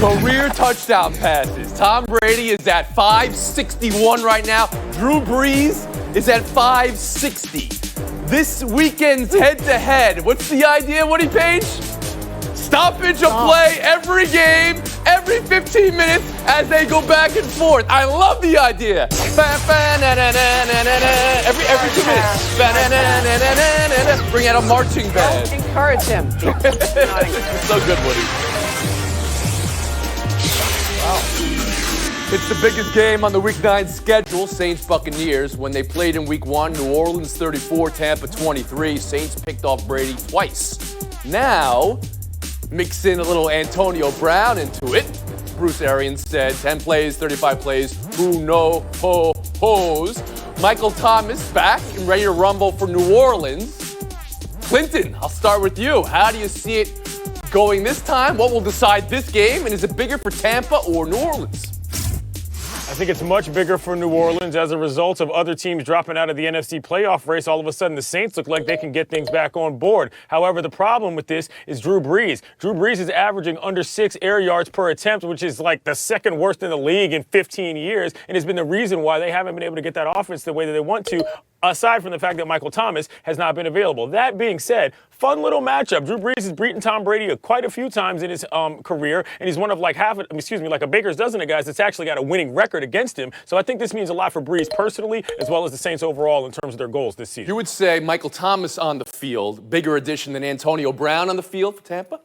Career touchdown passes. Tom Brady is at 561 right now. Drew Brees is at 560. This weekend's head-to-head. What's the idea, Woody Page? Stoppage of play every game, every 15 minutes as they go back and forth. I love the idea. Every 2 minutes. Bring out a marching band. Don't encourage him. So good, Woody. Wow. It's the biggest game on the Week 9 schedule, Saints-Buccaneers. When they played in Week 1, New Orleans 34, Tampa 23. Saints picked off Brady twice. Now, mix in a little Antonio Brown into it. Bruce Arians said 10 plays, 35 plays, who knows. Michael Thomas back and ready to rumble for New Orleans. Clinton, I'll start with you. How do you see it going this time? What will decide this game? And is it bigger for Tampa or New Orleans? I think it's much bigger for New Orleans as a result of other teams dropping out of the NFC playoff race. All of a sudden, the Saints look like they can get things back on board. However, the problem with this is Drew Brees. Drew Brees is averaging under 6 air yards per attempt, which is like the second worst in the league in 15 years, and has been the reason why they haven't been able to get that offense the way that they want to, aside from the fact that Michael Thomas has not been available. That being said, fun little matchup. Drew Brees has beaten Tom Brady quite a few times in his career, and he's one of like a baker's dozen of guys that's actually got a winning record against him. So I think this means a lot for Brees personally, as well as the Saints overall in terms of their goals this season. You would say Michael Thomas on the field, bigger addition than Antonio Brown on the field for Tampa?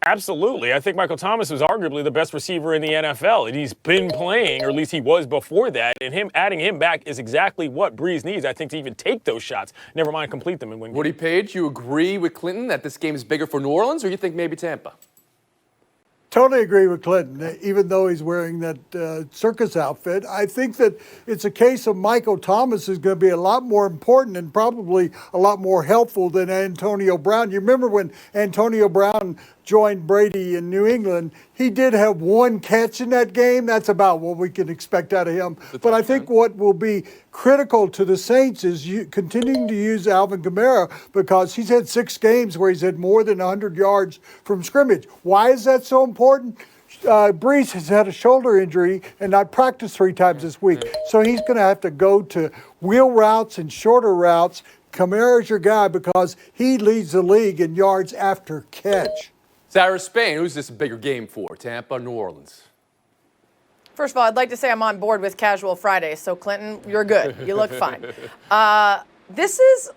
Absolutely. I think Michael Thomas was arguably the best receiver in the NFL, and he's been playing, or at least he was before that, and adding him back is exactly what Brees needs, I think, to even take those shots, never mind complete them and win. Woody Page, you agree with Clinton that this game is bigger for New Orleans, or you think maybe Tampa? Totally agree with Clinton, even though he's wearing that circus outfit. I think that it's a case of Michael Thomas is going to be a lot more important and probably a lot more helpful than Antonio Brown. You remember when Antonio Brown joined Brady in New England, he did have one catch in that game. That's about what we can expect out of him. But I think what will be critical to the Saints is continuing to use Alvin Kamara, because he's had 6 games where he's had more than 100 yards from scrimmage. Why is that so important? Brees has had a shoulder injury and not practiced 3 times this week. So he's going to have to go to wheel routes and shorter routes. Kamara's your guy because he leads the league in yards after catch. Sarah Spain, who's this a bigger game for, Tampa or New Orleans? First of all, I'd like to say I'm on board with Casual Friday. So, Clinton, you're good. You look fine. This is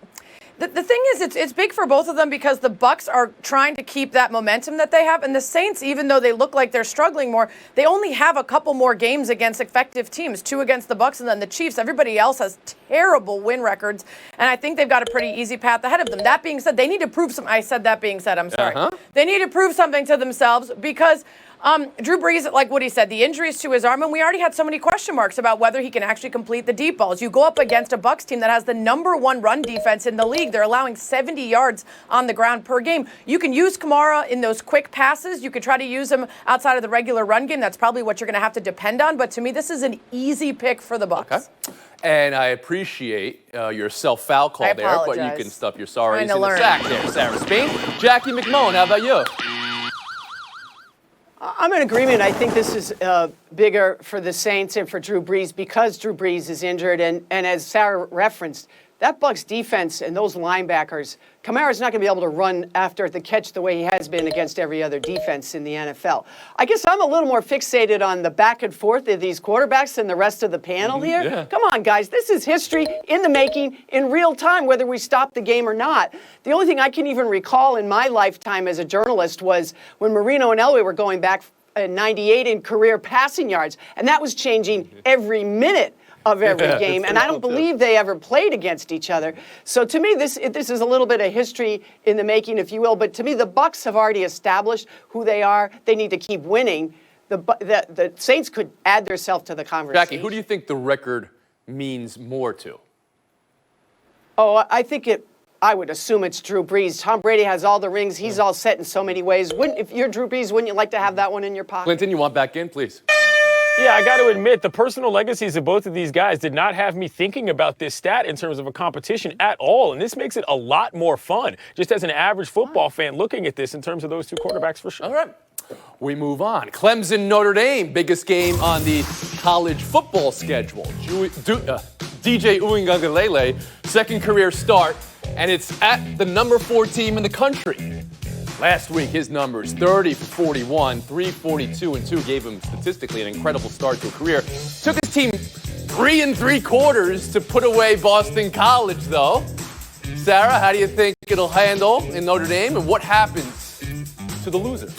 the thing is, it's big for both of them because the Bucs are trying to keep that momentum that they have, and the Saints, even though they look like they're struggling more, they only have a couple more games against effective teams, 2 against the Bucs and then the Chiefs. Everybody else has terrible win records, and I think they've got a pretty easy path ahead of them. That being said, they need to prove some. I said that being said, I'm sorry. They need to prove something to themselves because Drew Brees, like what he said, the injuries to his arm, and we already had so many question marks about whether he can actually complete the deep balls. You go up against a Bucs team that has the #1 run defense in the league. They're allowing 70 yards on the ground per game. You can use Kamara in those quick passes. You could try to use him outside of the regular run game. That's probably what you're going to have to depend on. But to me, this is an easy pick for the Bucs. Okay. And I appreciate your self-foul call there, but you can stuff your sorries in the sack there, Sarah Spain. Jackie McMullen, how about you? I'm in agreement. I think this is bigger for the Saints and for Drew Brees because Drew Brees is injured. And as Sarah referenced, that Bucs defense and those linebackers, Kamara's not going to be able to run after the catch the way he has been against every other defense in the NFL. I guess I'm a little more fixated on the back and forth of these quarterbacks than the rest of the panel here. Yeah. Come on, guys. This is history in the making in real time, whether we stop the game or not. The only thing I can even recall in my lifetime as a journalist was when Marino and Elway were going back in '98 in career passing yards, and that was changing every minute of every game, and I don't believe they ever played against each other. So to me, this is a little bit of history in the making, if you will. But to me, the Bucs have already established who they are. They need to keep winning. The Saints could add themselves to the conversation. Jackie, who do you think the record means more to? Oh, I would assume it's Drew Brees. Tom Brady has all the rings. He's all set in so many ways. If you're Drew Brees, wouldn't you like to have that one in your pocket? Clinton, you want back in, please? Yeah, I got to admit, the personal legacies of both of these guys did not have me thinking about this stat in terms of a competition at all. And this makes it a lot more fun, just as an average football fan looking at this in terms of those two quarterbacks for sure. All right. We move on. Clemson, Notre Dame, biggest game on the college football schedule. DJ Uiagalelei, second career start, and it's at the number 4 team in the country. Last week, his numbers, 30 for 41, 342 and 2, gave him statistically an incredible start to a career. Took his team 3 3/4 to put away Boston College, though. Sarah, how do you think it'll handle in Notre Dame, and what happens to the losers?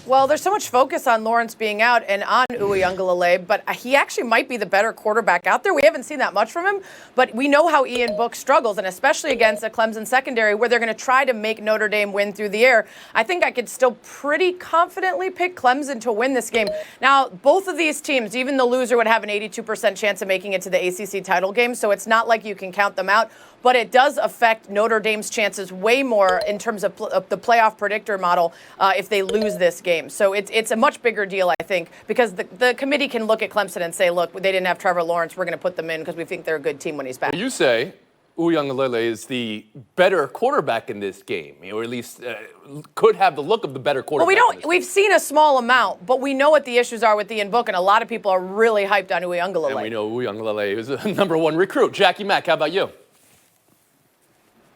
Well, there's so much focus on Lawrence being out and on Uiagalelei, but he actually might be the better quarterback out there. We haven't seen that much from him, but we know how Ian Book struggles, and especially against a Clemson secondary where they're going to try to make Notre Dame win through the air. I think I could still pretty confidently pick Clemson to win this game. Now, both of these teams, even the loser would have an 82% chance of making it to the ACC title game, so it's not like you can count them out. But it does affect Notre Dame's chances way more in terms of the playoff predictor model if they lose this game. So it's a much bigger deal, I think, because the committee can look at Clemson and say, look, they didn't have Trevor Lawrence. We're going to put them in because we think they're a good team when he's back. You say Uiagalelei is the better quarterback in this game, or at least could have the look of the better quarterback. Well, we've seen a small amount, but we know what the issues are with Ian Book, and a lot of people are really hyped on Uiagalelei. And we know Uiagalelei is a #1 recruit. Jackie Mack, how about you?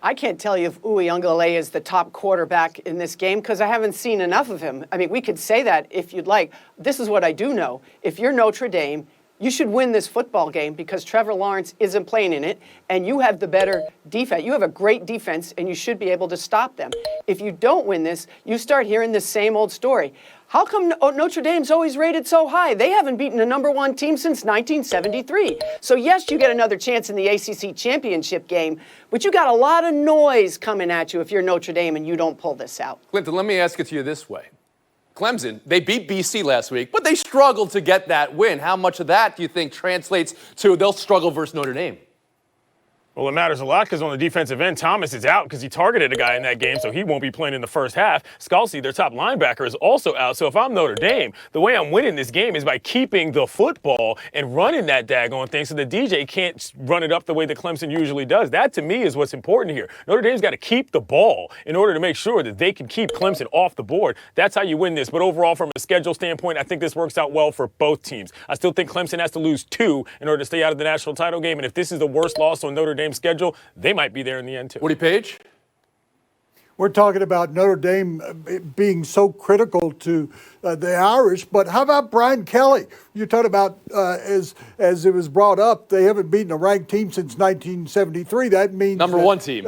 I can't tell you if Uiagalelei is the top quarterback in this game because I haven't seen enough of him. I mean, we could say that if you'd like. This is what I do know. If you're Notre Dame, you should win this football game because Trevor Lawrence isn't playing in it, and you have the better defense. You have a great defense, and you should be able to stop them. If you don't win this, you start hearing the same old story. How come Notre Dame's always rated so high? They haven't beaten a #1 team since 1973. So yes, you get another chance in the ACC championship game, but you got a lot of noise coming at you if you're Notre Dame and you don't pull this out. Clinton, let me ask it to you this way. Clemson, they beat BC last week, but they struggled to get that win. How much of that do you think translates to they'll struggle versus Notre Dame? Well, it matters a lot because on the defensive end, Thomas is out because he targeted a guy in that game, so he won't be playing in the first half. Scalzi, their top linebacker, is also out. So if I'm Notre Dame, the way I'm winning this game is by keeping the football and running that daggone thing so the DJ can't run it up the way that Clemson usually does. That, to me, is what's important here. Notre Dame's got to keep the ball in order to make sure that they can keep Clemson off the board. That's how you win this. But overall, from a schedule standpoint, I think this works out well for both teams. I still think Clemson has to lose 2 in order to stay out of the national title game. And if this is the worst loss on Notre Dame's schedule, they might be there in the end, too. Woody Page? We're talking about Notre Dame being so critical to the Irish, but how about Brian Kelly? You're talking about, as it was brought up, they haven't beaten a ranked team since 1973. That means #1 team.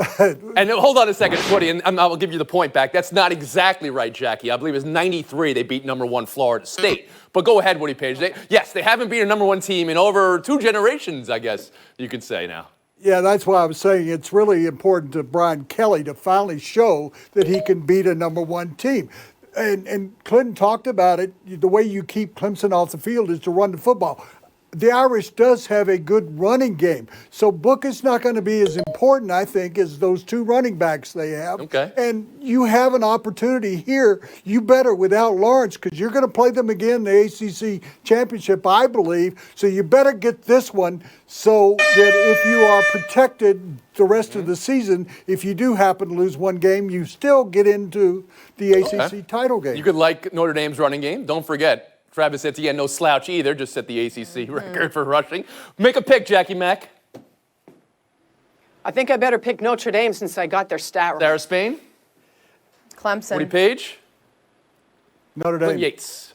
And hold on a second, Woody, and I'll give you the point back. That's not exactly right, Jackie. I believe it was 93 they beat #1 Florida State. But go ahead, Woody Page. Yes, they haven't beaten a #1 team in over 2 generations, I guess you could say now. Yeah, that's why I was saying it's really important to Brian Kelly to finally show that he can beat a #1 team. And Clinton talked about it. The way you keep Clemson off the field is to run the football. The Irish does have a good running game. So Book is not going to be as important, I think, as those 2 running backs they have. Okay. And you have an opportunity here. You better without Lawrence because you're going to play them again in the ACC championship, I believe. So you better get this one so that if you are protected the rest of the season, if you do happen to lose one game, you still get into the ACC title game. You could like Notre Dame's running game. Don't forget. Travis Etienne, no slouch either, just set the ACC record for rushing. Make a pick, Jackie Mack. I think I better pick Notre Dame since I got their stat right. Sarah Spain. Clemson. Woody Page. Notre Dame. Yates.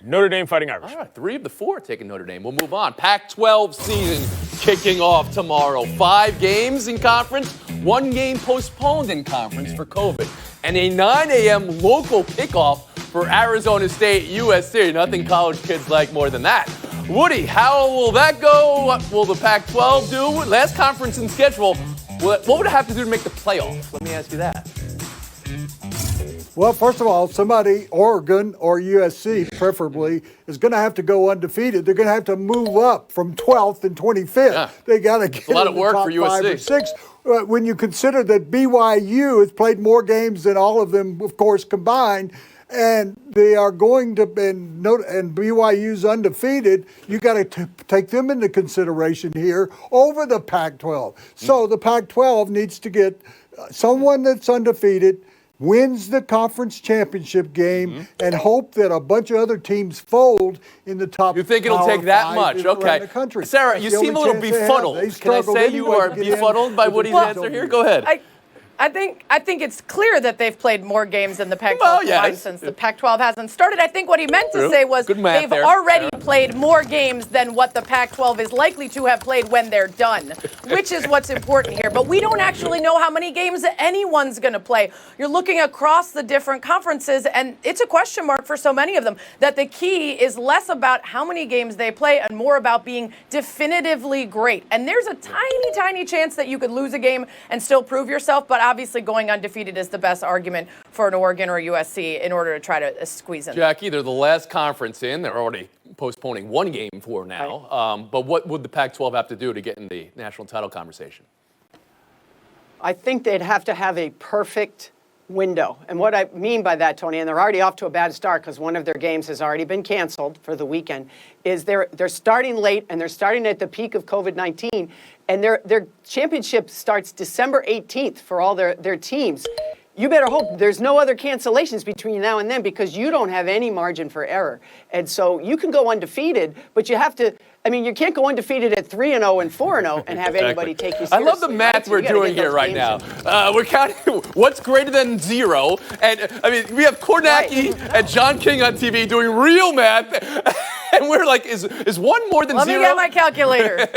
Notre Dame Fighting Irish. All right, 3 of the 4 taking Notre Dame. We'll move on. Pac-12 season kicking off tomorrow. 5 games in conference, 1 game postponed in conference for COVID. And a 9 a.m. local kickoff for Arizona State, USC. Nothing college kids like more than that. Woody, how will that go? What will the Pac-12 do? Last conference in schedule, what would it have to do to make the playoff? Let me ask you that. Well, first of all, somebody, Oregon or USC preferably, is going to have to go undefeated. They're going to have to move up from 12th and 25th. Yeah. They got to get a lot in of the work top for 5 or USC. 6. When you consider that BYU has played more games than all of them, of course, combined, and they are going to, and BYU's undefeated, you got to take them into consideration here over the Pac-12. So the Pac-12 needs to get someone that's undefeated, wins the conference championship game, and hope that a bunch of other teams fold in the top. You think it'll Power take that five much? around Okay. the country. Sarah, That's you the seem a only little chance they have. befuddled. They Can I struggled say you anyway are to get in befuddled by with Woody's the answer here? Go ahead. I think it's clear that they've played more games than the Pac-12 Well, yes. combined since the Pac-12 hasn't started. I think what he meant to say was Good math they've there, already Sarah. played more games than what the Pac-12 is likely to have played when they're done, which is what's important here. But we don't actually know how many games anyone's going to play. You're looking across the different conferences, and it's a question mark for so many of them that the key is less about how many games they play and more about being definitively great. And there's a tiny, tiny chance that you could lose a game and still prove yourself, but obviously going undefeated is the best argument for an Oregon or USC in order to try to squeeze in. Jackie, they're the last conference in. They're already postponing one game for now. But what would the Pac-12 have to do to get in the national title conversation? I think they'd have to have a perfect window. And what I mean by that, Tony, and they're already off to a bad start because one of their games has already been canceled for the weekend, is they're starting late and they're starting at the peak of COVID-19. And their championship starts December 18th for all their teams. You better hope there's no other cancellations between now and then because you don't have any margin for error. And so you can go undefeated, but you have to, you can't go undefeated at 3-0 and 4-0 and have anybody take you seriously. I love the math right? So we're you gotta doing get here those right games now. in. We're counting what's greater than 0. And, we have Kornacki and John King on TV doing real math. And we're like, is one more than 0? Let me get my calculator.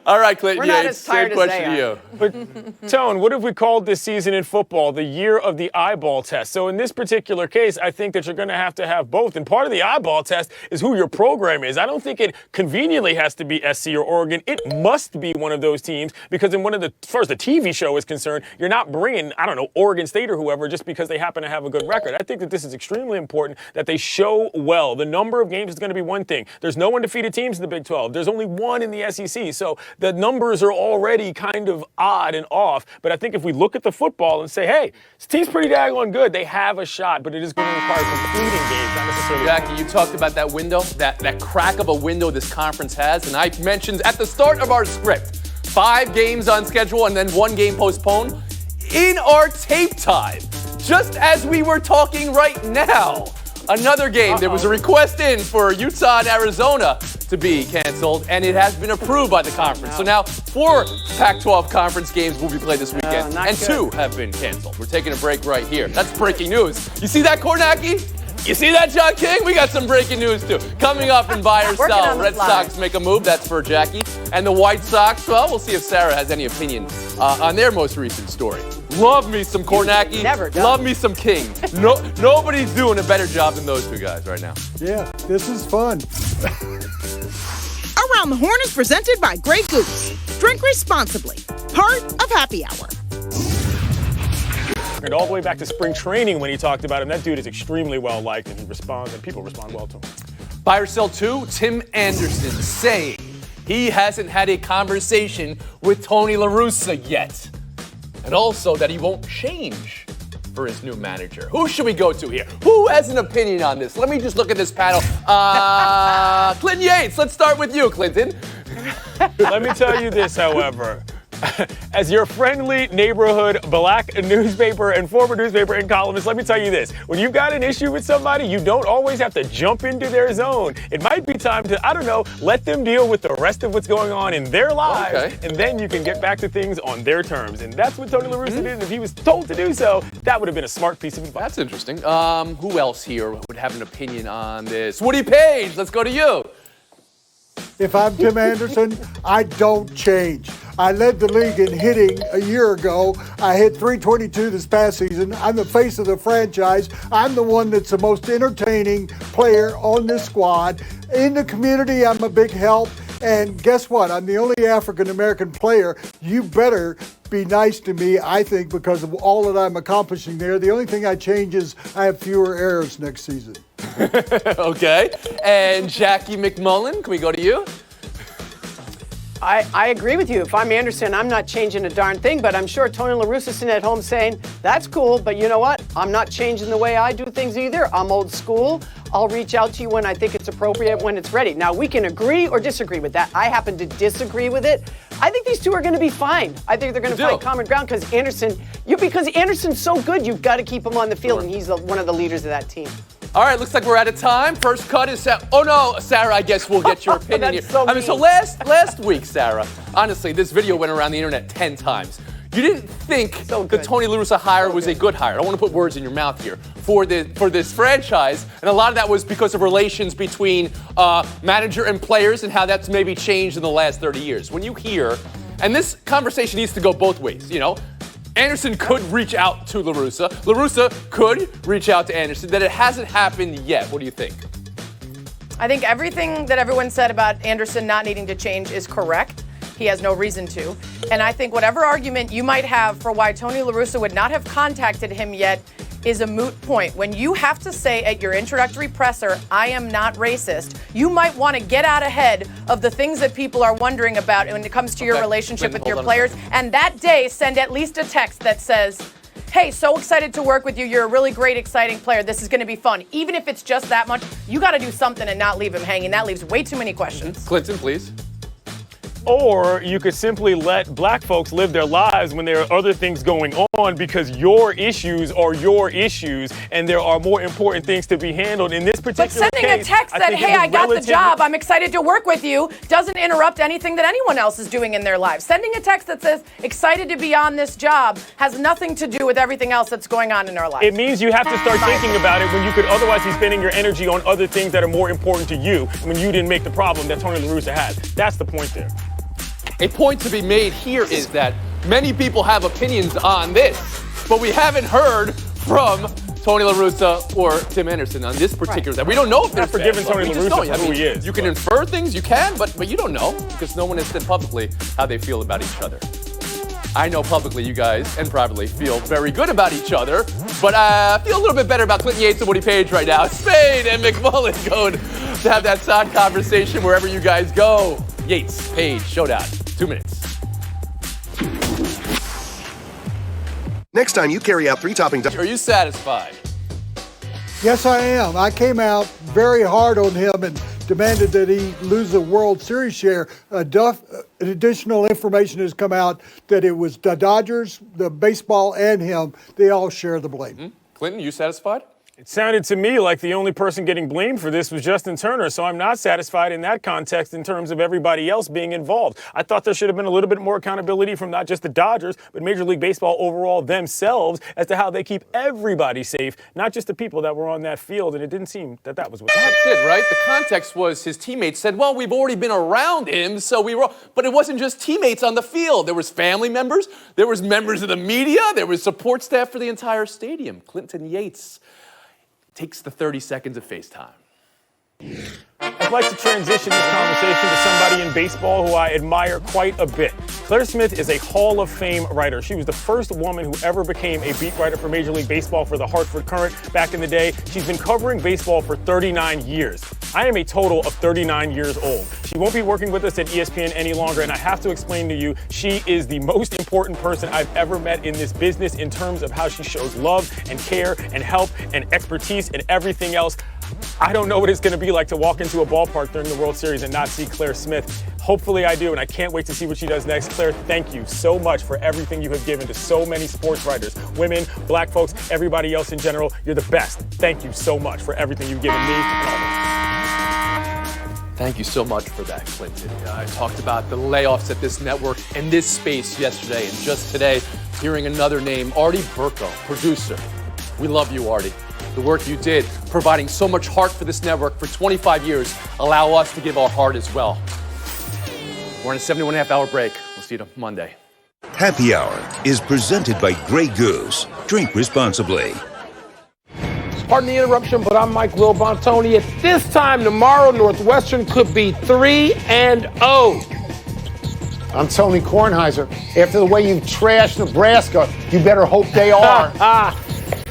All right, Clinton We're not Yates, as tired same as question they to are. you. But, Tone, what have we called this season in football? The year of the eyeball test. So in this particular case, I think that you're going to have both. And part of the eyeball test is who your program is. I don't think it conveniently has to be SC or Oregon. It must be one of those teams because in as far as the TV show is concerned, you're not bringing, Oregon State or whoever just because they happen to have a good record. I think that this is extremely important that they show well. The number of games is going to be one thing. There's no undefeated teams in the Big 12. There's only one in the SEC. So the numbers are already kind of odd and off. But I think if we look at the football and say, hey, this team's pretty daggone good, they have a shot, but it is going to require completing games, not necessarily. Jackie, you talked about that window, that crack of a window this conference has, and I mentioned at the start of our script, 5 games on schedule and then 1 game postponed. In our tape time, just as we were talking right now, another game. There was a request in for Utah and Arizona to be canceled, and it has been approved by the conference. So now 4 Pac-12 conference games will be played this weekend, and 2 have been canceled. We're taking a break right here. That's breaking news. You see that, Kornacki? You see that, John King? We got some breaking news, too. Coming up in Buy or Sell, Red Sox make a move. That's for Jackie. And the White Sox, well, we'll see if Sarah has any opinion on their most recent story. Love me some Kornacki. Never done. Love me some King. Nobody's doing a better job than those 2 guys right now. Yeah, this is fun. Around the Horn is presented by Grey Goose. Drink responsibly. Part of Happy Hour. And all the way back to spring training when he talked about him. That dude is extremely well liked, and he responds, and people respond well to him. Buy or Sell 2, Tim Anderson saying he hasn't had a conversation with Tony La Russa yet. And also that he won't change for his new manager. Who should we go to here? Who has an opinion on this? Let me just look at this panel. Clinton Yates, let's start with you, Clinton. Let me tell you this, however. As your friendly neighborhood black newspaper and former newspaper and columnist, let me tell you this. When you've got an issue with somebody, you don't always have to jump into their zone. It might be time to, let them deal with the rest of what's going on in their lives. Okay. And then you can get back to things on their terms. And that's what Tony La Russa did. And if he was told to do so, that would have been a smart piece of advice. That's interesting. Who else here would have an opinion on this? Woody Page, let's go to you. If I'm Tim Anderson, I don't change. I led the league in hitting a year ago. I hit 322 this past season. I'm the face of the franchise. I'm the one that's the most entertaining player on this squad. In the community, I'm a big help. And guess what? I'm the only African-American player. You better be nice to me, I think, because of all that I'm accomplishing there. The only thing I change is I have fewer errors next season. Okay. And Jackie McMullen, can we go to you? I agree with you. If I'm Anderson, I'm not changing a darn thing, but I'm sure Tony La Russa sitting at home saying, that's cool, but you know what? I'm not changing the way I do things either. I'm old school. I'll reach out to you when I think it's appropriate, when it's ready. Now, we can agree or disagree with that. I happen to disagree with it, I think these two are going to be fine. I think they're going to find common ground because Anderson's so good, you've got to keep him on the field, and he's one of the leaders of that team. All right, looks like we're out of time. First cut is oh no, Sarah, I guess we'll get your opinion here. So so last week, Sarah, honestly, this video went around the internet 10 times. You didn't think the Tony La Russa hire was a good hire. I don't want to put words in your mouth here for this franchise, and a lot of that was because of relations between manager and players and how that's maybe changed in the last 30 years. When you hear, and this conversation needs to go both ways, you know, Anderson could reach out to La Russa. La Russa could reach out to Anderson. That it hasn't happened yet. What do you think? I think everything that everyone said about Anderson not needing to change is correct. He has no reason to. And I think whatever argument you might have for why Tony La Russa would not have contacted him yet is a moot point. When you have to say at your introductory presser, I am not racist, you might want to get out ahead of the things that people are wondering about when it comes to your relationship with your players. And that day, send at least a text that says, hey, so excited to work with you. You're a really great, exciting player. This is going to be fun. Even if it's just that much, you got to do something and not leave him hanging. That leaves way too many questions. Clinton, please. Or you could simply let black folks live their lives when there are other things going on, because your issues are your issues and there are more important things to be handled in this particular case. But sending a text that, hey, I got the job, I'm excited to work with you, doesn't interrupt anything that anyone else is doing in their lives. Sending a text that says, excited to be on this job, has nothing to do with everything else that's going on in our lives. It means you have to start thinking about it when you could otherwise be spending your energy on other things that are more important to you when you didn't make the problem that Tony La Russa has. That's the point there. A point to be made here is that many people have opinions on this, but we haven't heard from Tony La Russa or Tim Anderson on this particular thing. We don't know if they're forgiving Tony La Russa for who he is. You can infer things, you can, but you don't know because no one has said publicly how they feel about each other. I know publicly you guys and privately feel very good about each other, but I feel a little bit better about Clinton Yates and Woody Page right now. Spade and McMullen going to have that side conversation wherever you guys go. Yates, Page, showdown. 2 minutes. Next time you carry out 3 topping. Are you satisfied? Yes, I am. I came out very hard on him and demanded that he lose the World Series share. Additional information has come out that it was the Dodgers, the baseball, and him. They all share the blame. Mm-hmm. Clinton, you satisfied? It sounded to me like the only person getting blamed for this was Justin Turner, so I'm not satisfied in that context in terms of everybody else being involved. I thought there should have been a little bit more accountability from not just the Dodgers, but Major League Baseball overall themselves as to how they keep everybody safe, not just the people that were on that field, and it didn't seem that that was what happened. That did, right? The context was his teammates said, well, we've already been around him, so we were, but it wasn't just teammates on the field. There was family members, there was members of the media, there was support staff for the entire stadium. Clinton Yates takes the 30 seconds of FaceTime. I'd like to transition this conversation to somebody in baseball who I admire quite a bit. Claire Smith is a Hall of Fame writer. She was the first woman who ever became a beat writer for Major League Baseball for the Hartford Courant back in the day. She's been covering baseball for 39 years. I am a total of 39 years old. She won't be working with us at ESPN any longer, and I have to explain to you, she is the most important person I've ever met in this business in terms of how she shows love and care and help and expertise and everything else. I don't know what it's going to be like to walk into a ballpark during the World Series and not see Claire Smith. Hopefully I do, and I can't wait to see what she does next. Claire, thank you so much for everything you have given to so many sports writers, women, black folks, everybody else in general. You're the best. Thank you so much for everything you've given me and others. Thank you so much for that, Clinton. I talked about the layoffs at this network and this space yesterday, and just today, hearing another name, Artie Burko, producer. We love you, Artie. The work you did, providing so much heart for this network for 25 years, allow us to give our heart as well. We're on a 71.5-hour break. We'll see you Monday. Happy Hour is presented by Grey Goose. Drink responsibly. Pardon the interruption, but I'm Mike Will Bontoni. At this time tomorrow, Northwestern could be 3-0. I'm Tony Kornheiser. After the way you trashed Nebraska, you better hope they are.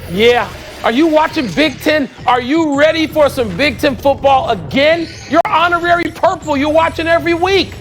Yeah. Are you watching Big Ten? Are you ready for some Big Ten football again? You're honorary purple. You're watching every week.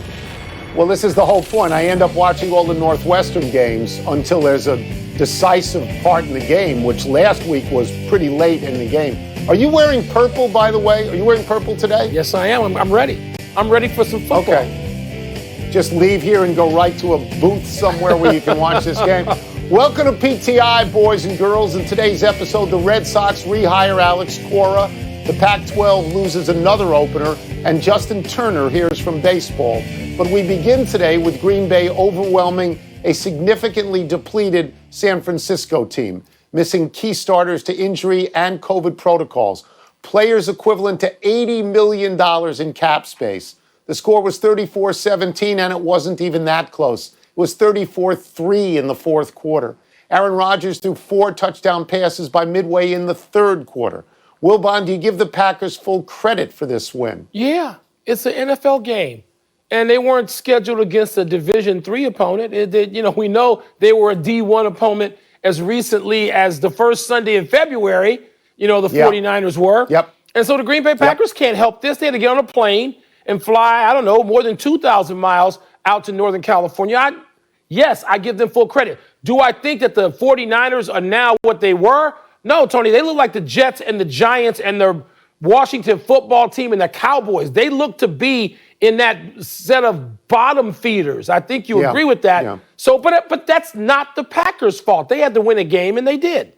Well, this is the whole point. I end up watching all the Northwestern games until there's a decisive part in the game, which last week was pretty late in the game. Are you wearing purple, by the way? Are you wearing purple today? Yes, I am. I'm ready. I'm ready for some football. Okay. just leave here and go right to a booth somewhere where you can watch this game. Welcome to PTI, boys and girls. In today's episode, the Red Sox rehire Alex Cora. The Pac-12 loses another opener, and Justin Turner hears from baseball. But we begin today with Green Bay overwhelming a significantly depleted San Francisco team, missing key starters to injury and COVID protocols. Players equivalent to $80 million in cap space. The score was 34-17, and it wasn't even that close. It was 34-3 in the fourth quarter. Aaron Rodgers threw 4 touchdown passes by midway in the third quarter. Wilbon, do you give the Packers full credit for this win? Yeah, it's an NFL game. And they weren't scheduled against a Division III opponent. We know they were a D1 opponent as recently as the first Sunday in February. The 49ers were. Yep. And so the Green Bay Packers can't help this. They had to get on a plane and fly, more than 2,000 miles out to Northern California. Yes, I give them full credit. Do I think that the 49ers are now what they were? No, Tony. They look like the Jets and the Giants and the Washington football team and the Cowboys. They look to be in that set of bottom feeders. I think you agree with that. Yeah. So, but that's not the Packers' fault. They had to win a game, and they did.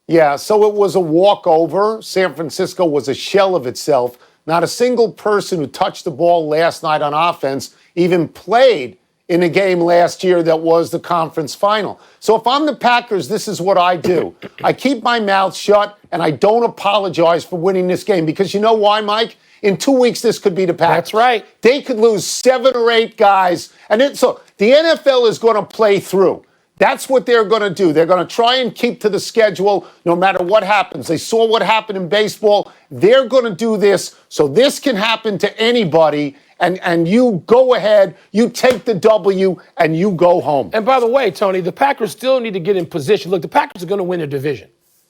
Yeah, so it was a walkover. San Francisco was a shell of itself. Not a single person who touched the ball last night on offense even played in a game last year that was the conference final. So if I'm the Packers, this is what I do. I keep my mouth shut, and I don't apologize for winning this game. Because you know why, Mike? In 2 weeks, this could be the Packers. That's right. They could lose 7 or 8 guys. So the NFL is going to play through. That's what they're going to do. They're going to try and keep to the schedule no matter what happens. They saw what happened in baseball. They're going to do this so this can happen to anybody. And you go ahead, you take the W, and you go home. And by the way, Tony, the Packers still need to get in position. Look, the Packers are going to win their division,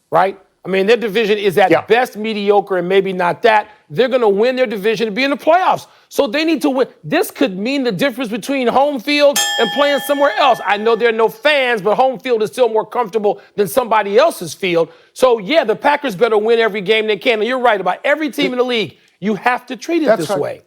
right? Their division is at best mediocre and maybe not that. They're going to win their division and be in the playoffs. So they need to win. This could mean the difference between home field and playing somewhere else. I know there are no fans, but home field is still more comfortable than somebody else's field. So, yeah, the Packers better win every game they can. And you're right about every team in the league. You have to treat it this way.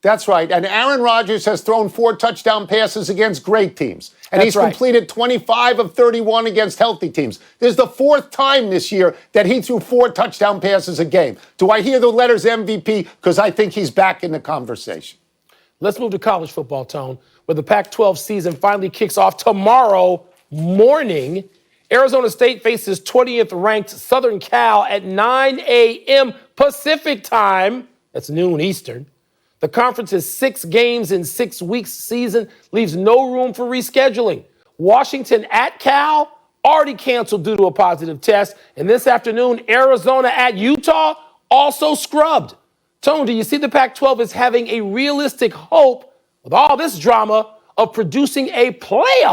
That's right. And Aaron Rodgers has thrown 4 touchdown passes against great teams. And he's completed 25 of 31 against healthy teams. This is the 4th time this year that he threw 4 touchdown passes a game. Do I hear the letters MVP? Because I think he's back in the conversation. Let's move to college football, Tone, where the Pac-12 season finally kicks off tomorrow morning. Arizona State faces 20th-ranked Southern Cal at 9 a.m. Pacific time. That's noon Eastern. The conference's 6 games in 6 weeks season leaves no room for rescheduling. Washington at Cal already canceled due to a positive test. And this afternoon, Arizona at Utah also scrubbed. Tone, do you see the Pac-12 as having a realistic hope with all this drama of producing a playoff